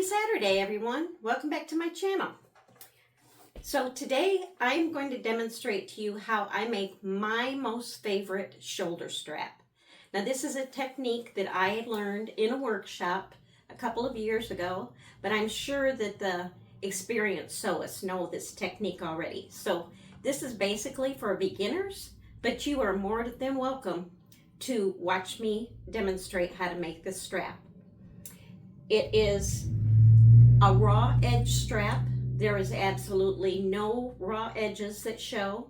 Saturday, everyone. Welcome back to my channel. So today I'm going to demonstrate to you how I make my most favorite shoulder strap. Now this is a technique that I learned in a workshop a couple of years ago, but I'm sure that the experienced sewists know this technique already. So this is basically for beginners, but you are more than welcome to watch me demonstrate how to make this strap. It is a raw edge strap. There is absolutely no raw edges that show.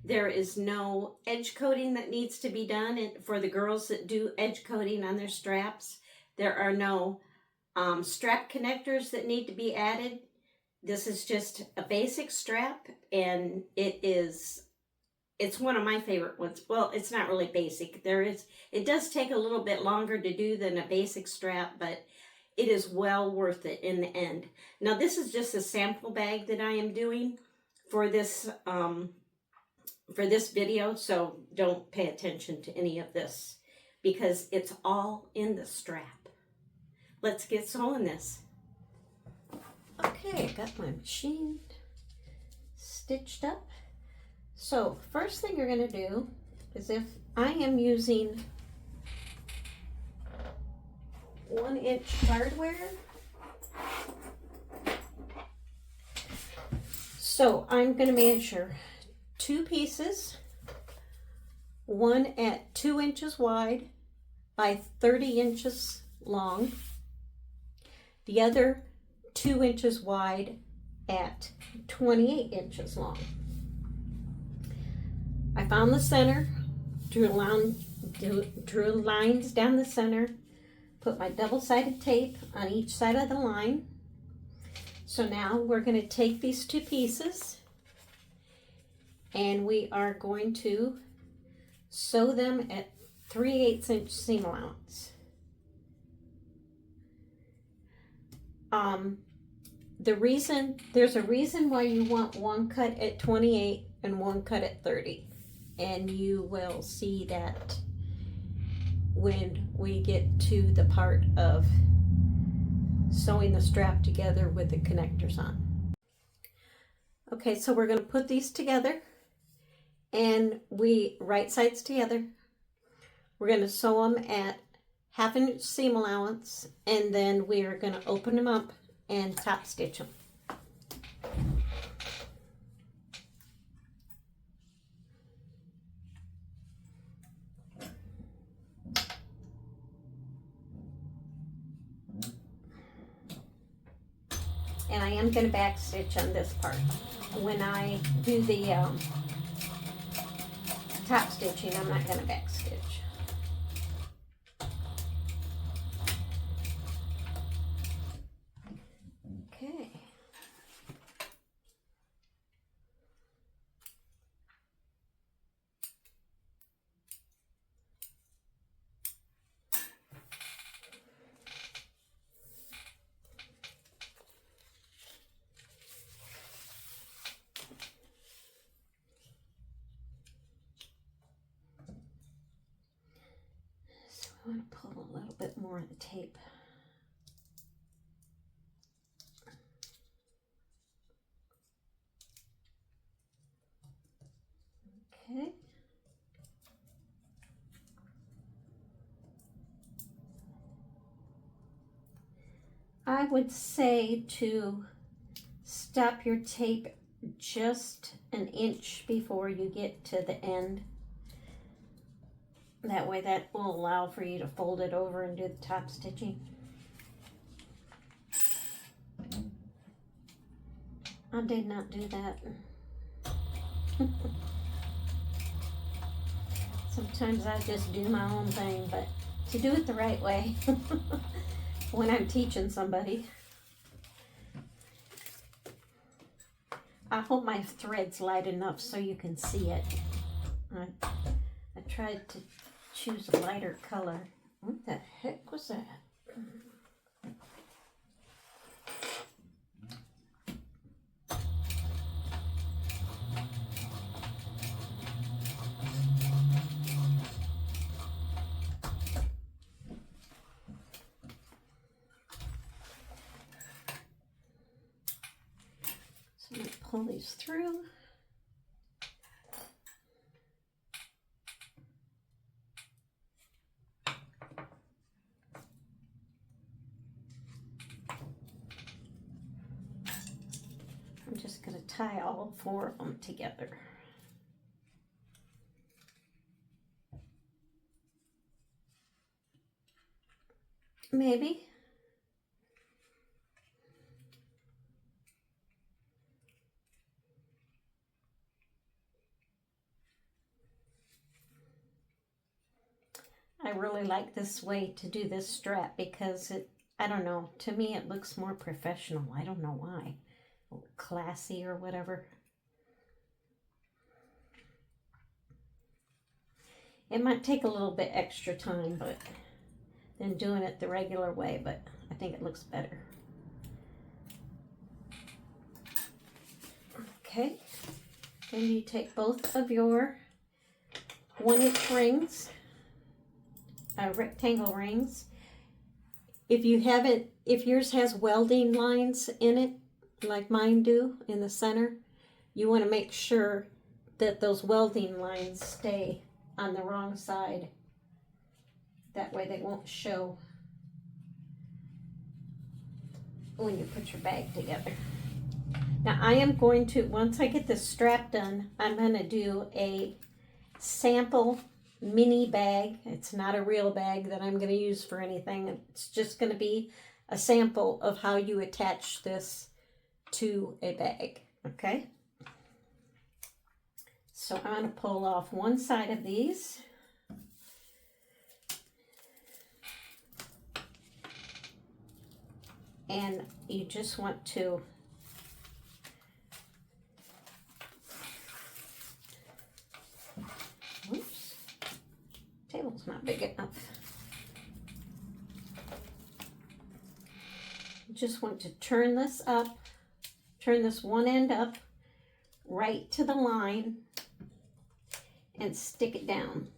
There is no edge coating that needs to be done. And for the girls that do edge coating on their straps, there are no strap connectors that need to be added. This is just a basic strap, and it's one of my favorite ones. Well, it's not really basic. It does take a little bit longer to do than a basic strap, but it is well worth it in the end. Now this is just a sample bag that I am doing for this video, so don't pay attention to any of this because it's all in the strap. Let's get sewing this. Okay, I got my machine stitched up. So first thing you're going to do is, if I am using 1-inch hardware, so I'm going to measure 2 pieces, one at 2 inches wide by 30 inches long, the other 2 inches wide at 28 inches long. I found the center, drew lines down the center, put my double-sided tape on each side of the line. So now we're going to take these 2 pieces and we are going to sew them at 3/8 inch seam allowance. There's a reason why you want one cut at 28 and one cut at 30, and you will see that when we get to the part of sewing the strap together with the connectors on. Okay, so we're going to put these together, and right sides together. We're going to sew them at 1/2 inch seam allowance, and then we are going to open them up and top stitch them. And I am going to back stitch on this part. When I do the top stitching, I'm not going to back stitch. Okay. I want to pull a little bit more of the tape. Okay. I would say to stop your tape just 1 inch before you get to the end. That way that will allow for you to fold it over and do the top stitching. I did not do that. Sometimes I just do my own thing, but to do it the right way when I'm teaching somebody. I hope my thread's light enough so you can see it. I tried to choose a lighter color. What the heck was that? pull these through. I'm just going to tie all 4 of them together. Maybe. I really like this way to do this strap because I don't know, to me it looks more professional. I don't know why. Classy or whatever. It might take a little bit extra time than doing it the regular way, but I think it looks better. Okay, then you take both of your 1-inch rings, rectangle rings. If yours has welding lines in it, like mine do in the center, you want to make sure that those welding lines stay on the wrong side. That way they won't show when you put your bag together. Now I am going to, once I get this strap done, I'm going to do a sample mini bag. It's not a real bag that I'm going to use for anything. It's just going to be a sample of how you attach this to a bag. Okay? So I'm going to pull off one side of these. And you just want to oops, table's not big enough. You just want to turn this up, turn this one end up right to the line and stick it down.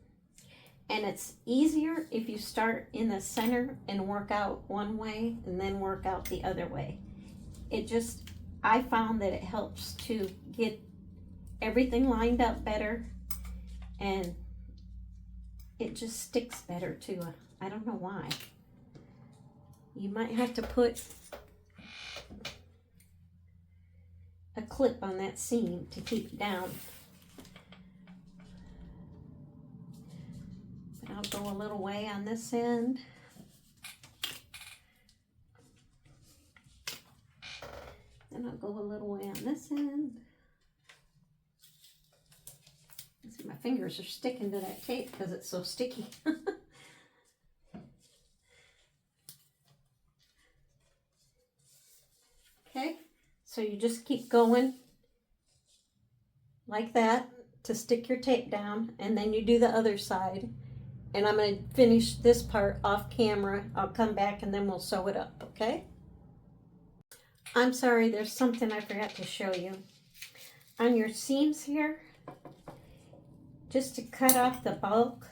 And it's easier if you start in the center and work out one way and then work out the other way. I found that it helps to get everything lined up better, and it just sticks better too. I don't know why. You might have to put a clip on that seam to keep it down. But I'll go a little way on this end. Then I'll go a little way on this end. See, my fingers are sticking to that tape because it's so sticky. Okay, so you just keep going like that to stick your tape down, and then you do the other side. And I'm going to finish this part off camera. I'll come back and then we'll sew it up, okay? I'm sorry, there's something I forgot to show you. On your seams here, just to cut off the bulk,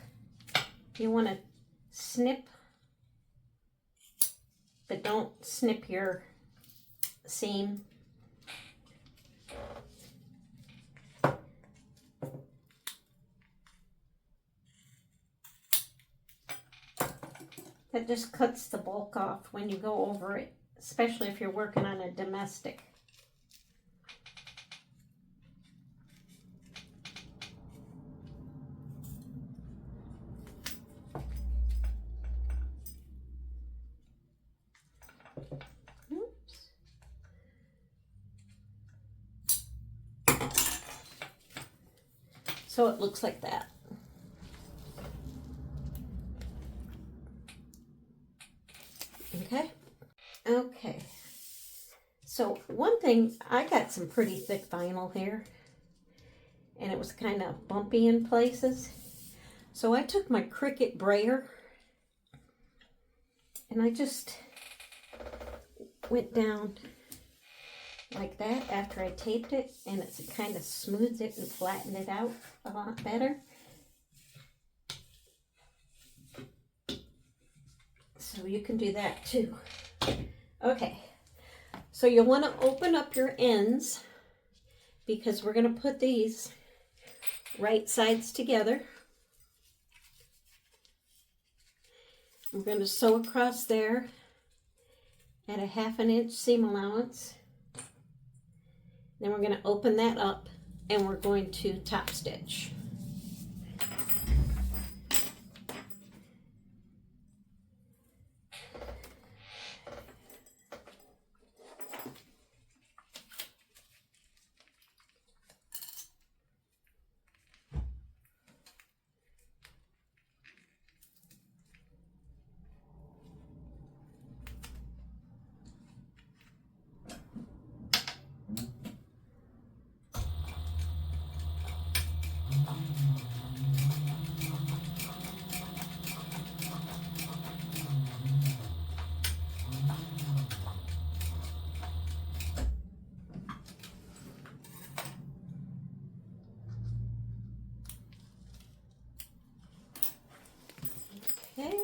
you want to snip, but don't snip your seam. That just cuts the bulk off when you go over it, especially if you're working on a domestic. Oops. So it looks like that. Okay, so one thing, I got some pretty thick vinyl here, and it was kind of bumpy in places. So I took my Cricut brayer, and I just went down like that after I taped it, and it kind of smoothed it and flattened it out a lot better. So you can do that too. Okay, so you'll want to open up your ends because we're going to put these right sides together. We're going to sew across there at a 1/2 inch seam allowance. Then we're going to open that up and we're going to top stitch. Okay,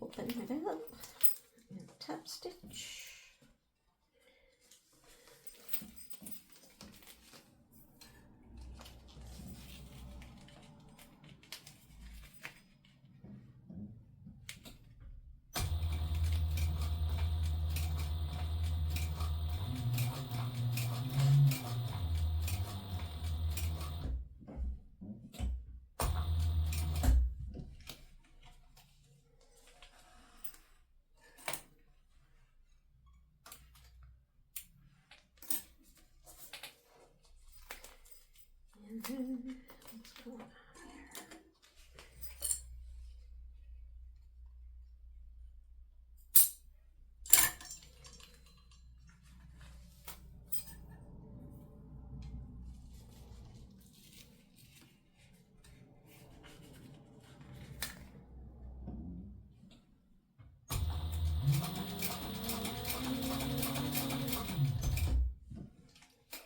open it up and top stitch. What's going on there?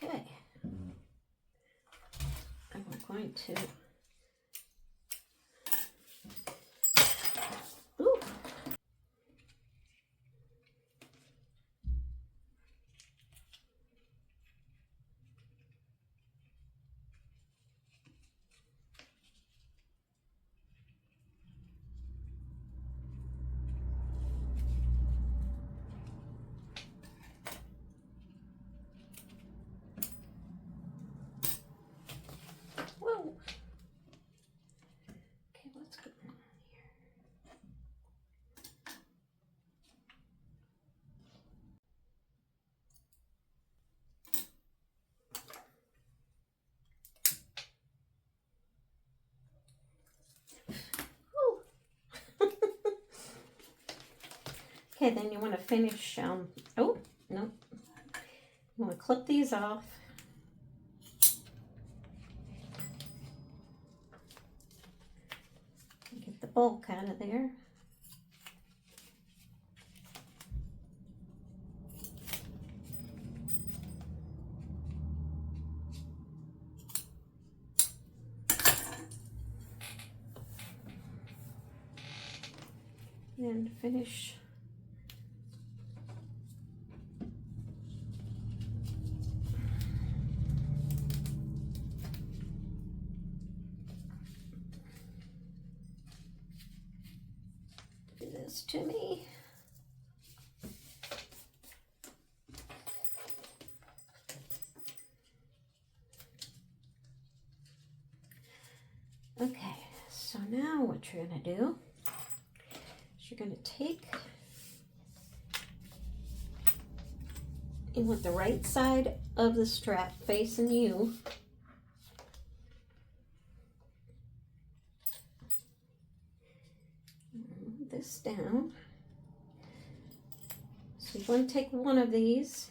Okay. I'm going to whoa. Okay, what's going on here? Okay, then you want to finish, oh, no. You want to clip these off. Get the bulk out of there. And finish do this to me. Okay, so now what you're going to do is you're going to take, and with the right side of the strap facing you, move this down. So you want to take one of these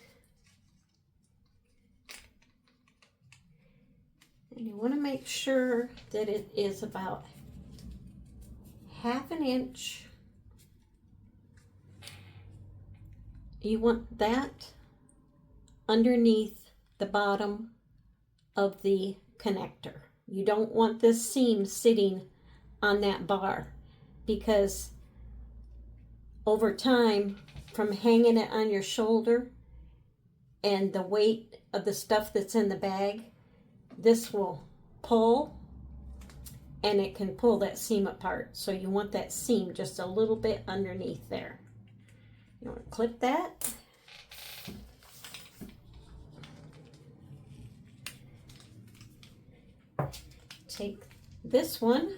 and you want to make sure that it is about 1/2 inch. You want that underneath the bottom of the connector. You don't want this seam sitting on that bar, because over time, from hanging it on your shoulder, and the weight of the stuff that's in the bag, this will pull and it can pull that seam apart. So you want that seam just a little bit underneath there. You want to clip that. Take this one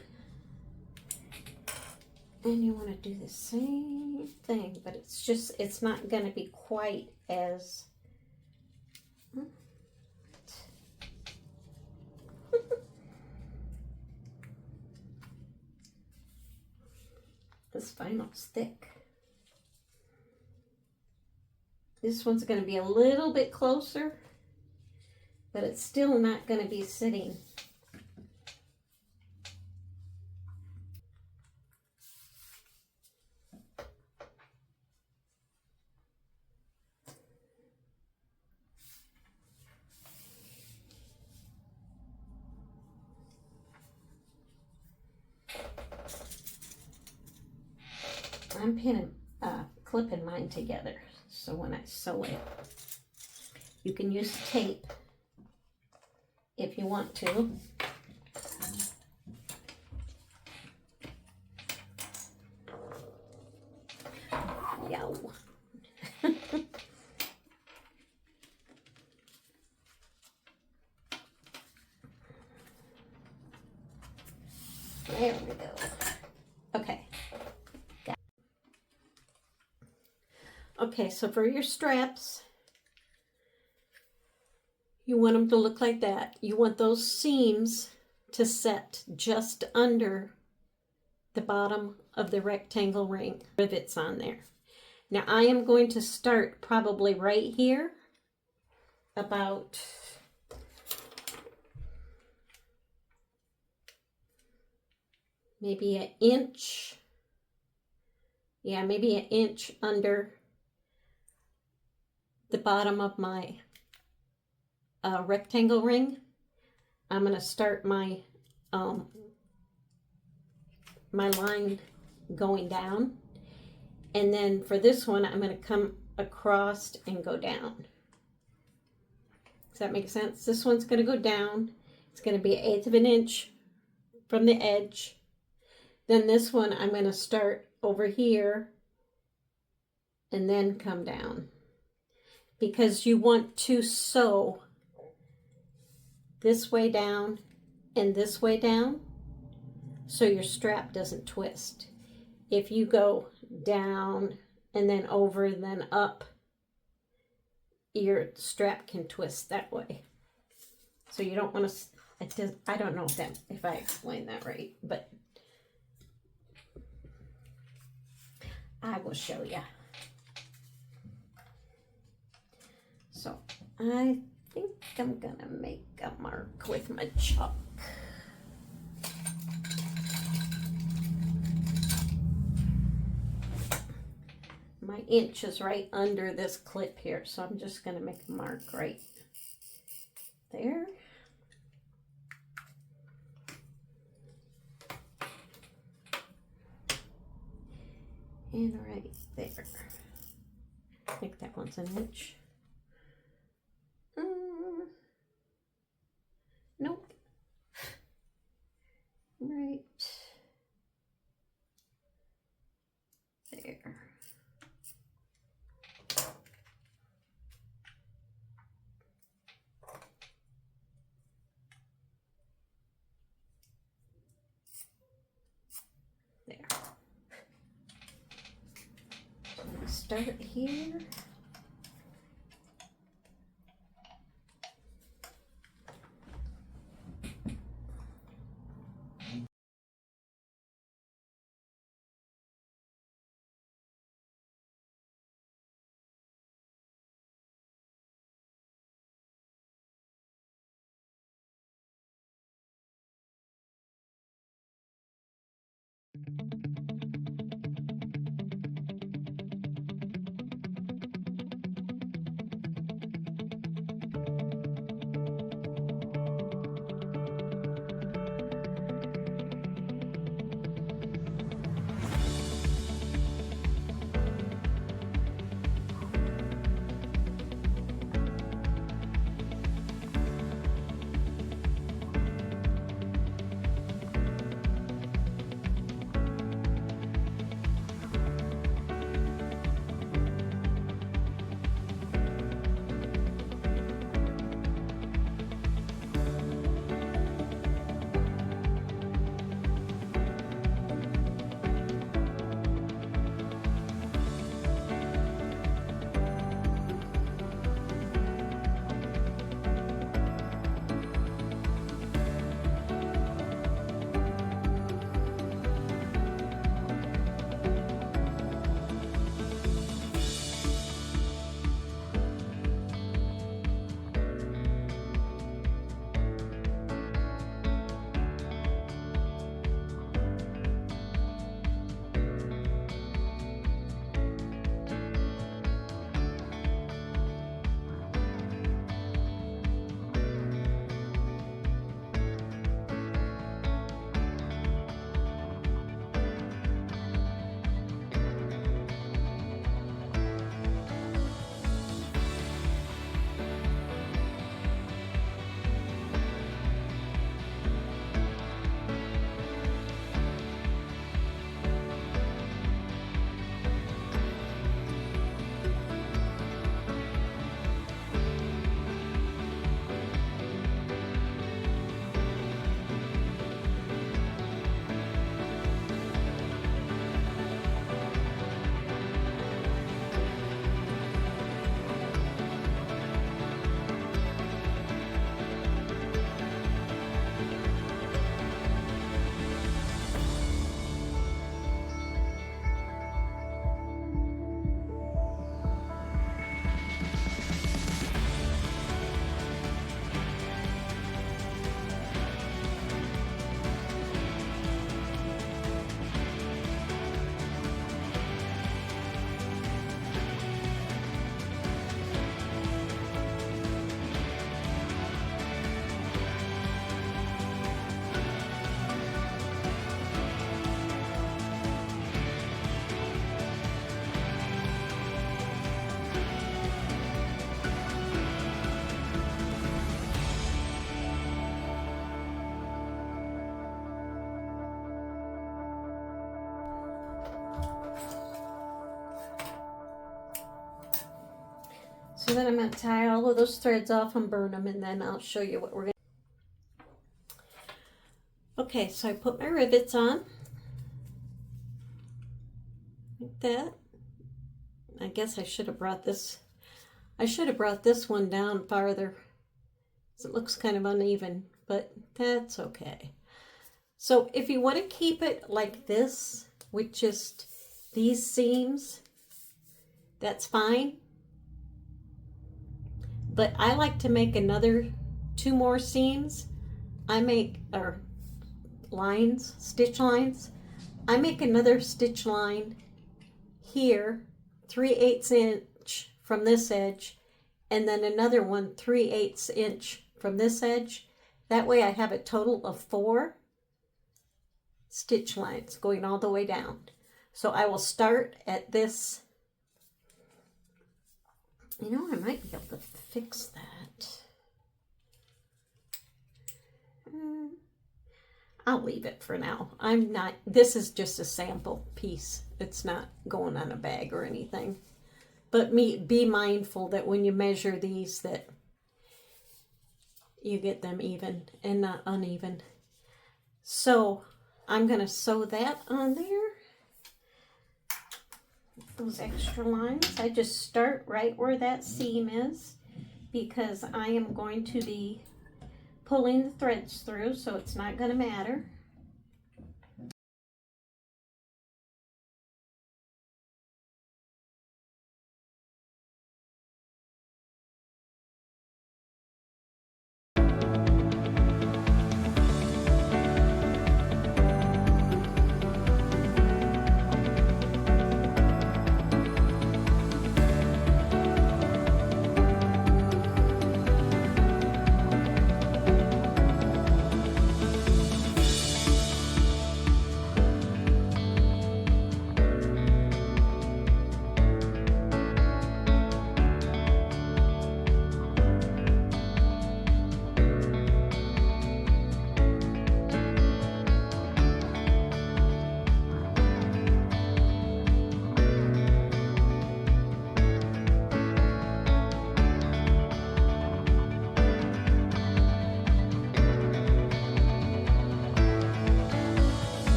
and you want to do the same thing, but it's not going to be quite as this vinyl's thick. This one's going to be a little bit closer, but it's still not going to be sitting. I'm clipping mine together, so when I sew it, you can use tape if you want to. Yow. There we go. Okay. Okay, so for your straps, you want them to look like that. You want those seams to set just under the bottom of the rectangle ring. Rivets on there. Now I am going to start probably right here, about maybe an inch. Yeah, maybe an inch under the bottom of my rectangle ring. I'm going to start my my line going down, and then for this one I'm going to come across and go down. Does that make sense? This one's going to go down. It's going to be 1/8 of an inch from the edge. Then this one I'm going to start over here and then come down, because you want to sew this way down and this way down so your strap doesn't twist. If you go down and then over and then up, your strap can twist that way. So you don't want to, I don't know if I explained that right, but I will show you. So I think I'm gonna make a mark with my chalk. My inch is right under this clip here, so I'm just gonna make a mark right there. And right there. I think that one's an inch. Nope. Right there. There. So I'm going to start here. So then I'm going to tie all of those threads off and burn them, and then I'll show you what we're going to do. Okay, so I put my rivets on. Like that. I guess I should have brought this. I should have brought this one down farther. It looks kind of uneven, but that's okay. So if you want to keep it like this with just these seams, that's fine. But I like to make another 2 more seams. I make, or lines, stitch lines. I make another stitch line here, 3/8 inch from this edge, and then another one 3/8 inch from this edge. That way I have a total of 4 stitch lines going all the way down. So I will start at this. You know, I might be able to fix that. I'll leave it for now. This is just a sample piece. It's not going on a bag or anything. But be mindful that when you measure these, that you get them even and not uneven. So I'm going to sew that on there. Those extra lines, I just start right where that seam is, because I am going to be pulling the threads through, so it's not going to matter.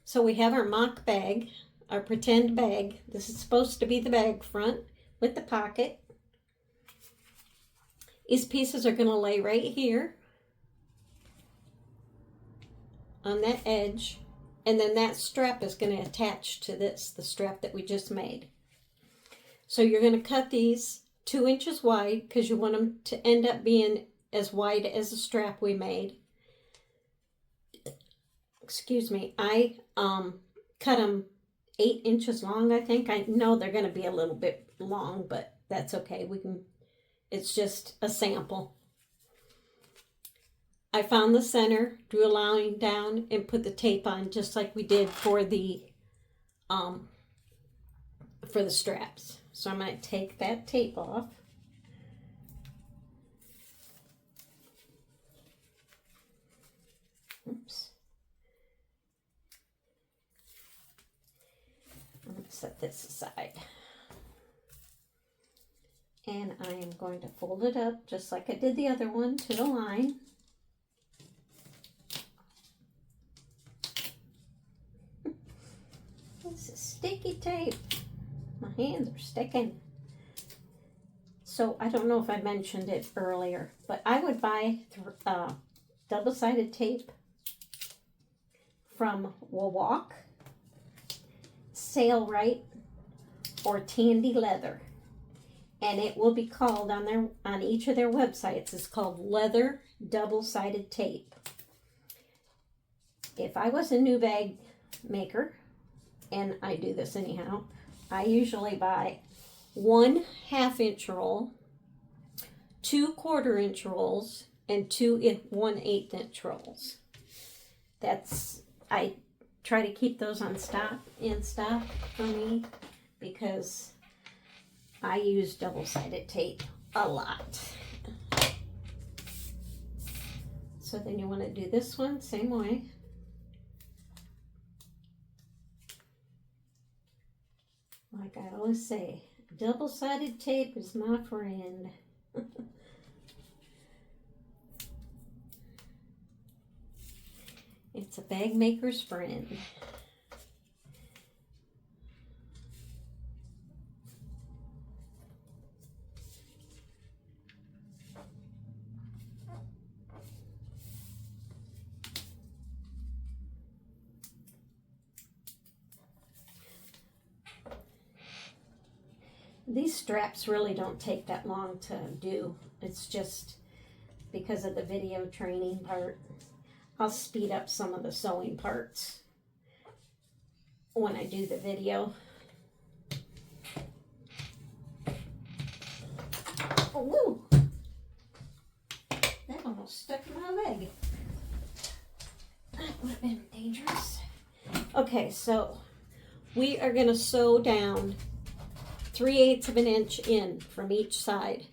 So we have our mock bag, our pretend bag. This is supposed to be the bag front with the pocket. These pieces are going to lay right here on that edge, and then that strap is going to attach to this, the strap that we just made. So you're going to cut these 2 inches wide because you want them to end up being as wide as the strap we made. Excuse me, I cut them 8 inches long, I think. I know they're going to be a little bit long, but that's okay. It's just a sample. I found the center, drew a line down, and put the tape on just like we did for the straps. So I'm going to take that tape off. Oops. I'm going to set this aside. And I am going to fold it up just like I did the other one to the line. This is sticky tape. My hands are sticking. So I don't know if I mentioned it earlier, but I would buy double-sided tape from Walk, Sailrite, or Tandy Leather, and it will be called on each of their websites. It's called leather double-sided tape. If I was a new bag maker, and I do this anyhow, I usually buy 1 1/2-inch roll, 2 1/4-inch rolls, and 2 1/8-inch rolls. I try to keep those in stock for me because I use double-sided tape a lot. So then you want to do this one same way. Like I always say, double-sided tape is my friend. It's a bag maker's friend. These straps really don't take that long to do. It's just because of the video training part. I'll speed up some of the sewing parts when I do the video. Oh, woo! That almost stuck in my leg. That would have been dangerous. Okay, so we are going to sew down 3/8 of an inch in from each side.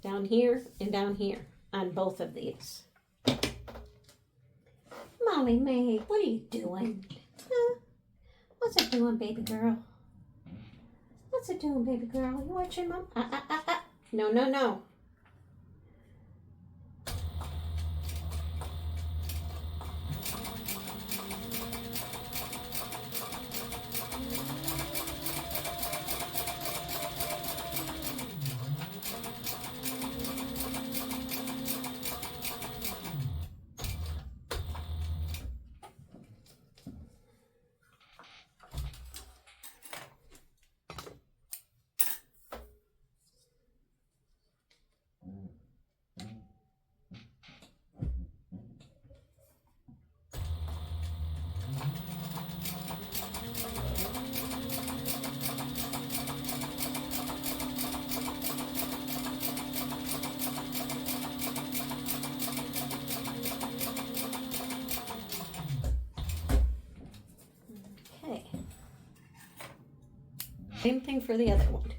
Down here and down here on both of these. Molly Mae, what are you doing? Huh? What's it doing, baby girl? What's it doing, baby girl? You watching, Mom? No, no, no. Same thing for the other one.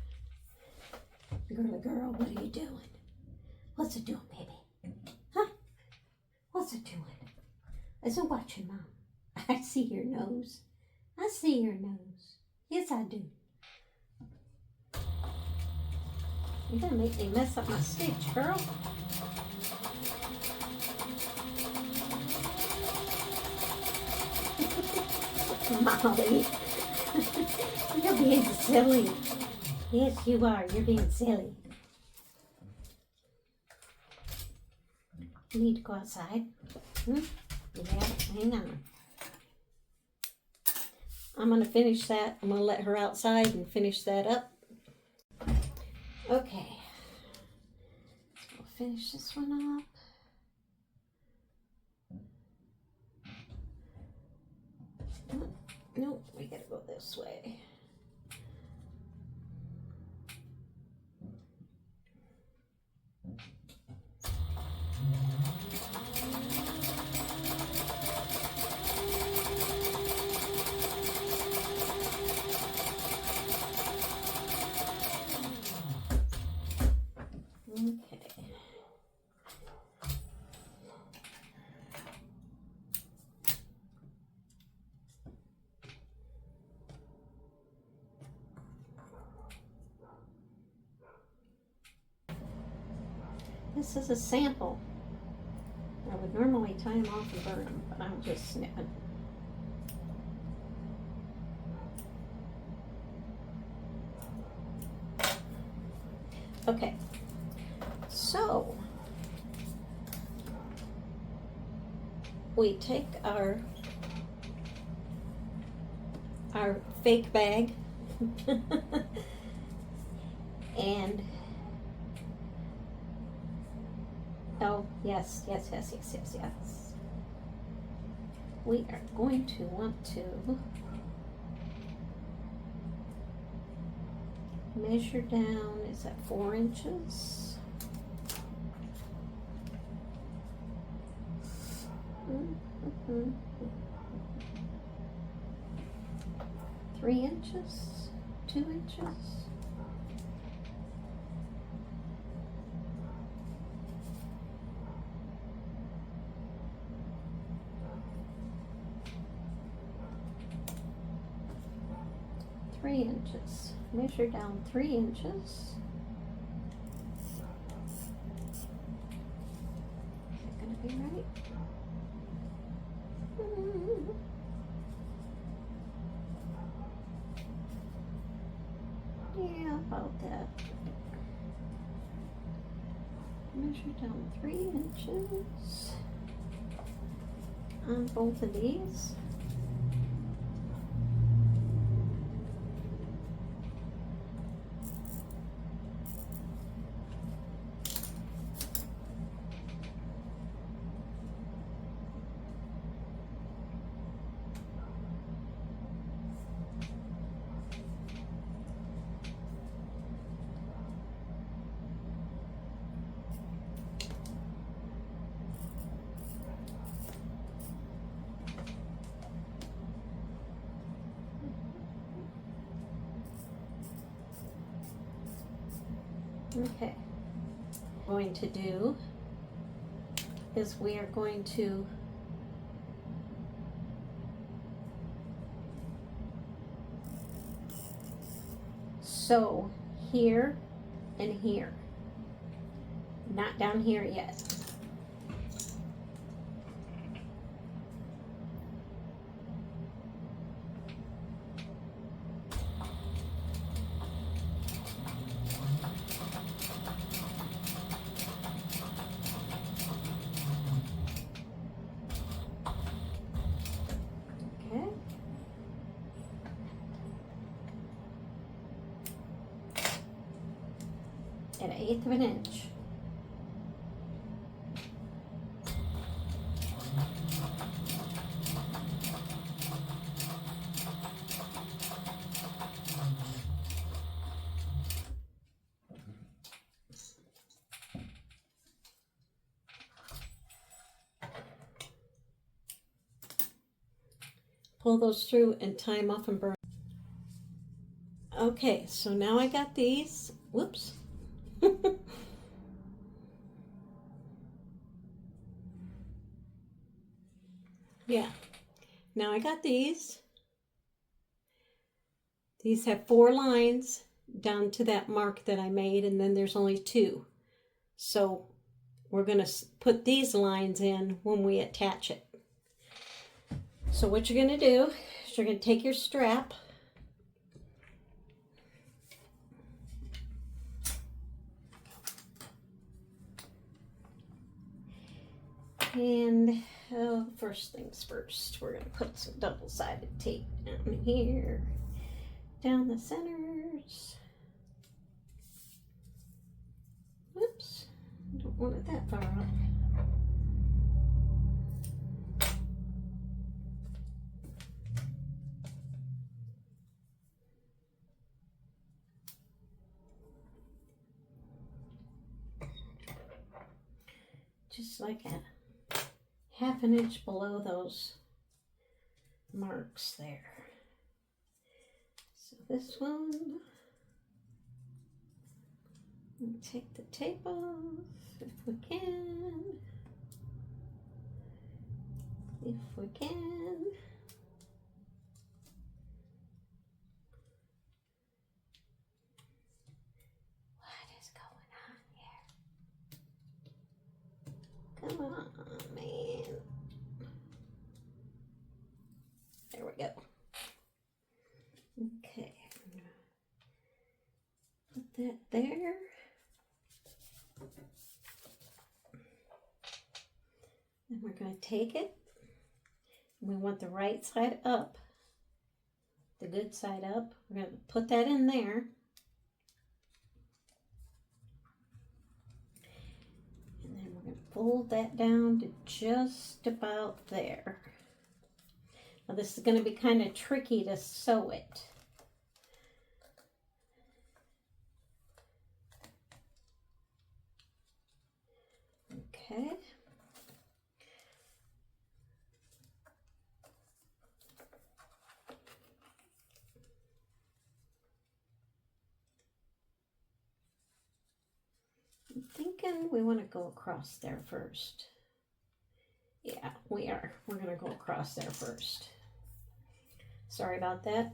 Girly girl, what are you doing? What's it doing, baby? Huh? What's it doing? Is it watching, Mom? I see your nose. I see your nose. Yes, I do. You're gonna make me mess up my stitch, girl. Molly. You're being silly. Yes, you are. You're being silly. You need to go outside. Yeah, hang on. I'm going to finish that. I'm going to let her outside and finish that up. Okay. We'll finish this one up. Nope, we gotta go this way. Okay. this is a sample. I would normally tie them off and burn them, but I'm just snipping. Okay, so we take our fake bag and oh yes, we are going to want to measure down. Is that 4 inches? Mm-hmm. 3 inches? 2 inches? Three inches. Measure down 3 inches. Is it going to be right? Yeah, about that. Measure down 3 inches on both of these. Okay, what we're going to do is we are going to sew here and here, not down here yet. At 1/8 of an inch. Pull those through and tie them off and burn. Okay, so now I got these. Whoops. Yeah, now I got these. These have 4 lines down to that mark that I made, and then there's only 2. So we're going to put these lines in when we attach it. So what you're going to do is you're going to take your strap, and first things first, we're going to put some double-sided tape down here, down the centers. Whoops, don't want it that far up. Just like a 1/2 inch below those marks there. So this one, we'll take the tape off if we can. If we can. What is going on here? Come on, man. There we go. Okay. Put that there. And we're going to take it. We want the right side up. The good side up. We're going to put that in there. And then we're going to fold that down to just about there. Now this is going to be kind of tricky to sew it. Okay. I'm thinking we want to go across there first. Yeah, we are. We're going to go across there first. Sorry about that.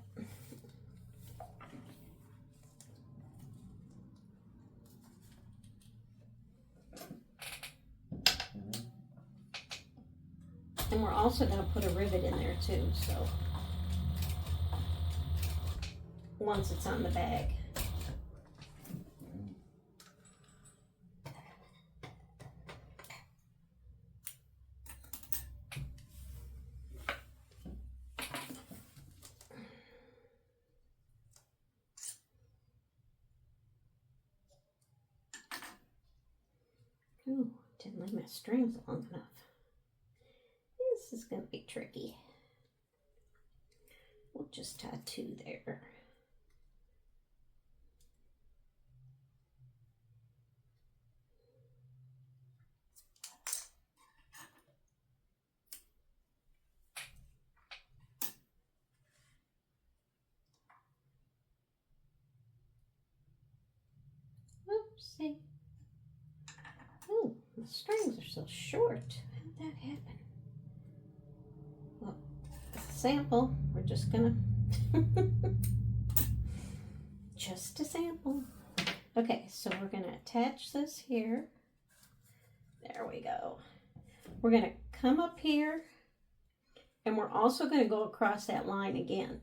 And we're also going to put a rivet in there too, so once it's on the bag. Ooh, didn't leave my strings long enough. This is going to be tricky. We'll just tie 2 there. Oopsie. Oh, the strings are so short. How did that happen? Well, sample. We're just gonna just a sample. Okay, so we're gonna attach this here. There we go. We're gonna come up here, and we're also gonna go across that line again,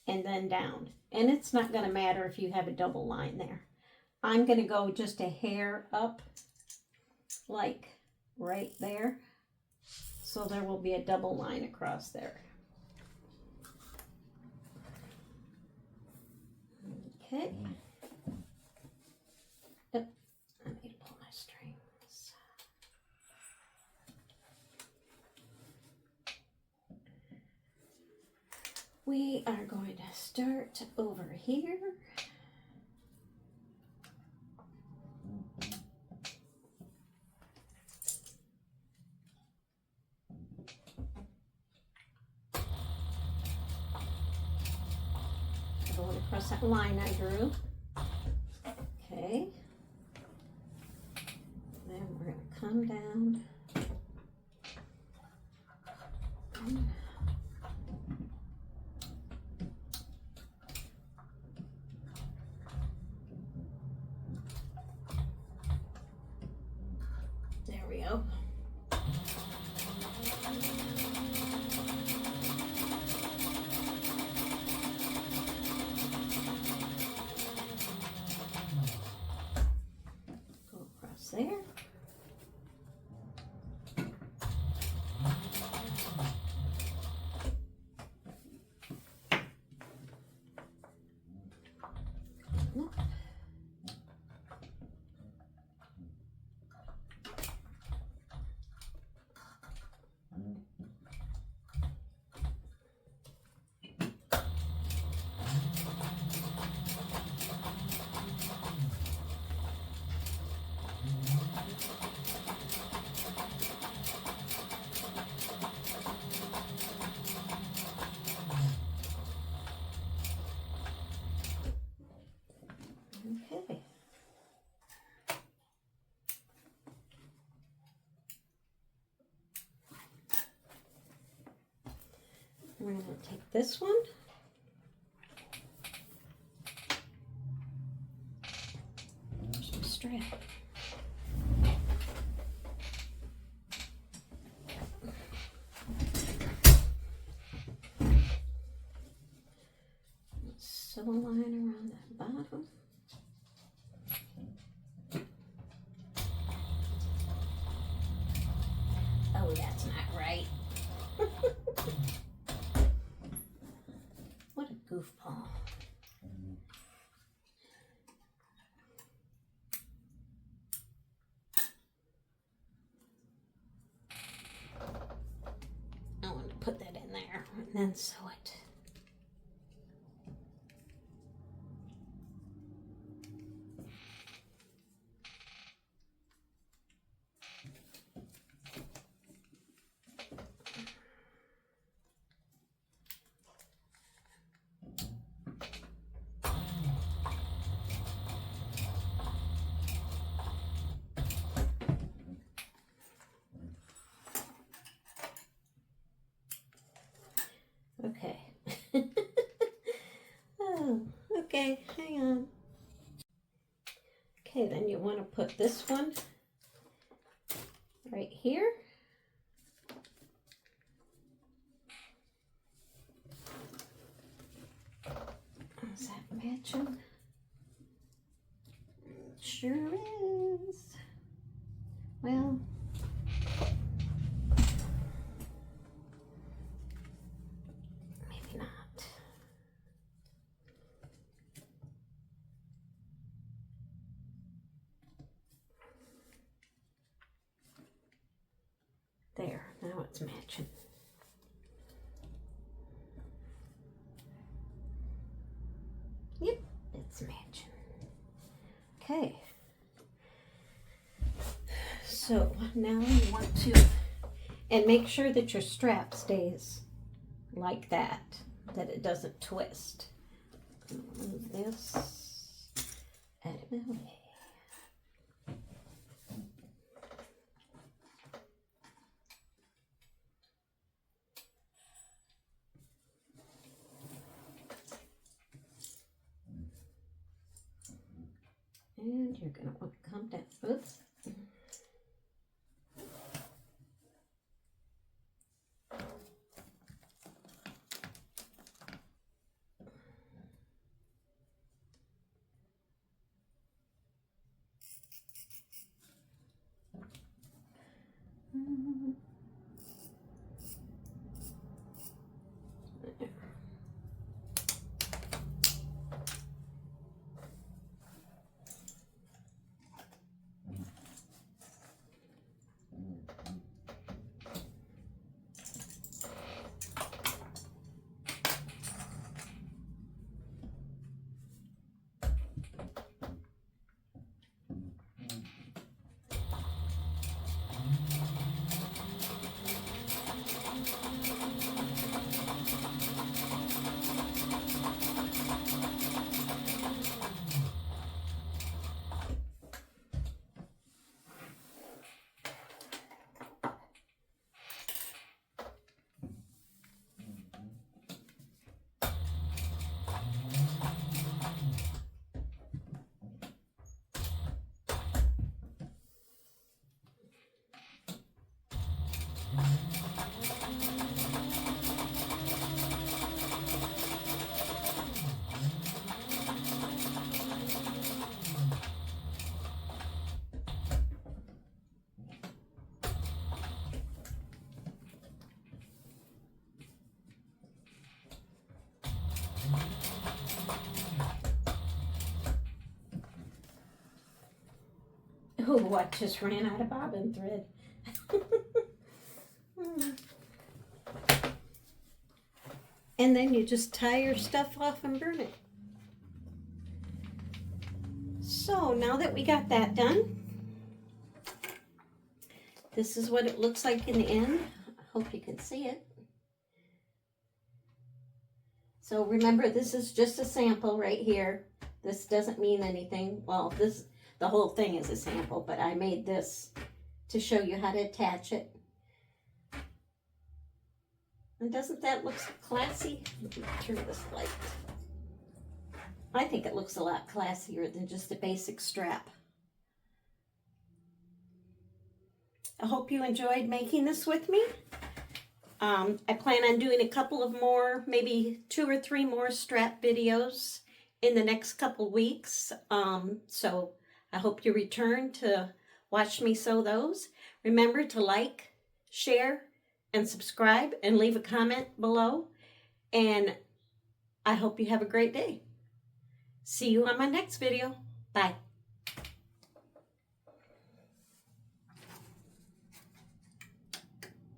and then down. And it's not gonna matter if you have a double line there. I'm gonna go just a hair up, like right there. So there will be a double line across there. Okay. Oh, I need to pull my strings. We are going to start over here. Going across that line I drew. Okay. Then we're going to come down. There we go. There. Okay. We're going to take this one. There's my strap. sew a line around the bottom. Oh, that's not right. What a goofball. I want to put that in there and then sew it. Okay. Oh, okay, hang on. Okay, then you want to put this one right here. Is that matching? Sure is. Well, maybe not. There, now it's matching. Yep, it's matching. Okay. So now you want to, and make sure that your strap stays like that it doesn't twist. Move this out of my way. And you're going to want to come down. Oops. Oh, what just ran out of bobbin thread. And then you just tie your stuff off and burn it. So now that we got that done, this is what it looks like in the end. I hope you can see it. So remember, this is just a sample right here. This doesn't mean anything. Well, the whole thing is a sample, but I made this to show you how to attach it. And doesn't that look classy? Let me turn this light. I think it looks a lot classier than just a basic strap. I hope you enjoyed making this with me. I plan on doing a couple of more, maybe 2 or 3 more strap videos. in the next couple weeks. So I hope you return to watch me sew those. Remember to like, share, and subscribe, and leave a comment below. And I hope you have a great day. See you on my next video. Bye.